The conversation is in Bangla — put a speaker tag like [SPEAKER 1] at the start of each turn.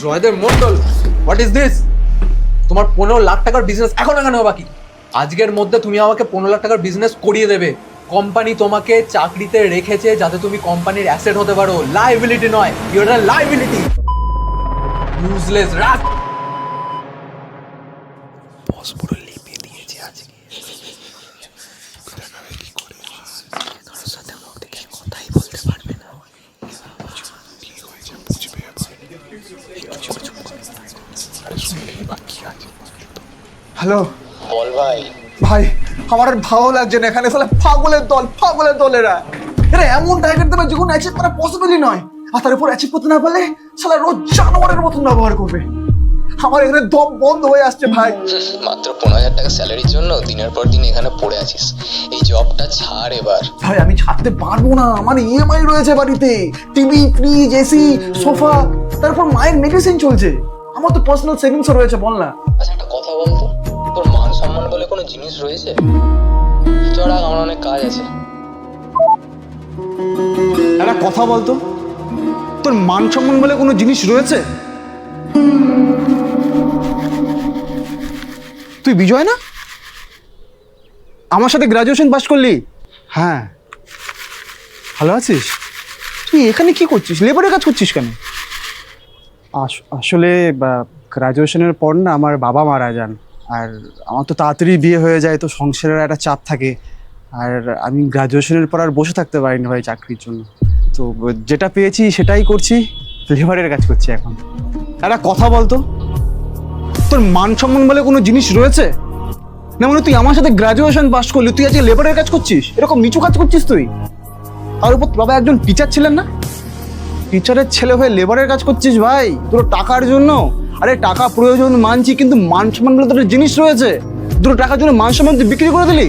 [SPEAKER 1] Joydeb Mondal, what is this? তোমার 15 লাখ টাকার বিজনেস এখন এখানে বাকি। আজকের মধ্যে তুমি আমাকে 15 লাখ টাকার বিজনেস করিয়ে দেবে। কোম্পানি তোমাকে চাকরিতে রেখেছে যাতে তুমি কোম্পানির অ্যাসেট হতে পারো, লাইবিলিটি নয়। You are a liability, useless rusk. Boss পুরো লিপে দিয়েছে আজকে। কারোর সাথে মুখ দেখে কথাই বলতে পারবে না।
[SPEAKER 2] হ্যালো
[SPEAKER 3] বল ভাই।
[SPEAKER 2] ভাই, আমার আর ভালো লাগছে না এখানে। সালা পাগলের দল এরা এমন টার্গেট দেবে যেগুলো অ্যাচিভ করা পসিবলই নয়। আর তার উপর অ্যাচিভ করতে না পারলে সালা রোজ জানোয়ারের মতন ব্যবহার করবে। আমার এখানে দম বন্ধ হয়ে আসছে ভাই।
[SPEAKER 3] মাত্র 15,000 টাকা স্যালারির জন্য দিনের পর দিন এখানে পড়ে আছিস। এই জবটা ছাড় এবার।
[SPEAKER 2] ভাই আমি ছাড়তে পারবো না, আমার ইএমআই রয়েছে বাড়িতে, টিভি, ফ্রিজ, এসি, সোফা, তারপর মায়ের মেডিসিন চলছে। আমার তো পার্সোনাল সেভিংসও রয়েছে। বল না।
[SPEAKER 3] আচ্ছা একটা কথা বলতো, তোর মান সম্মান বলে কোনো জিনিস রয়েছে? চড়া, আমার অনেক কাজ আছে।
[SPEAKER 4] একটা কথা বলতো, তোর মান সম্মান বলে কোনো জিনিস রয়েছে? তুই বিজয় না? আমার সাথে গ্রাজুয়েশন পাস করলি? হ্যাঁ, ভালো আছিস? তুই এখানে কি করছিস? লেবারের কাজ করছিস কেন? আসলে গ্রাজুয়েশনের পর না আমার বাবা মারা যান, আর আমার তো তাড়াতাড়ি বিয়ে হয়ে যায়, তো সংসারের একটা চাপ থাকে। আর আমি গ্রাজুয়েশনের পর আর বসে থাকতে পারিনি ভাই চাকরির জন্য। তো যেটা পেয়েছি সেটাই করছি, লেবারের কাজ করছি এখন। একটা কথা বলতো, তোর মান সম্মান বলে কোনো জিনিস রয়েছে? না মানে তুই আমার সাথে গ্রাজুয়েশন পাস করলি, তুই আজকে লেবারের কাজ করছিস? এরকম নিচু কাজ করছিস তুই? তার উপর বাবা একজন টিচার ছিলেন না? টিচারের ছেলে হয়ে লেবারের কাজ করছিস ভাই, তোর টাকার জন্য। আরে টাকা প্রয়োজন মানছি, কিন্তু মান সম্মান বলে তোর জিনিস রয়েছে। দুটো টাকার জন্য মান সম্মান তুই বিক্রি করে দিলি।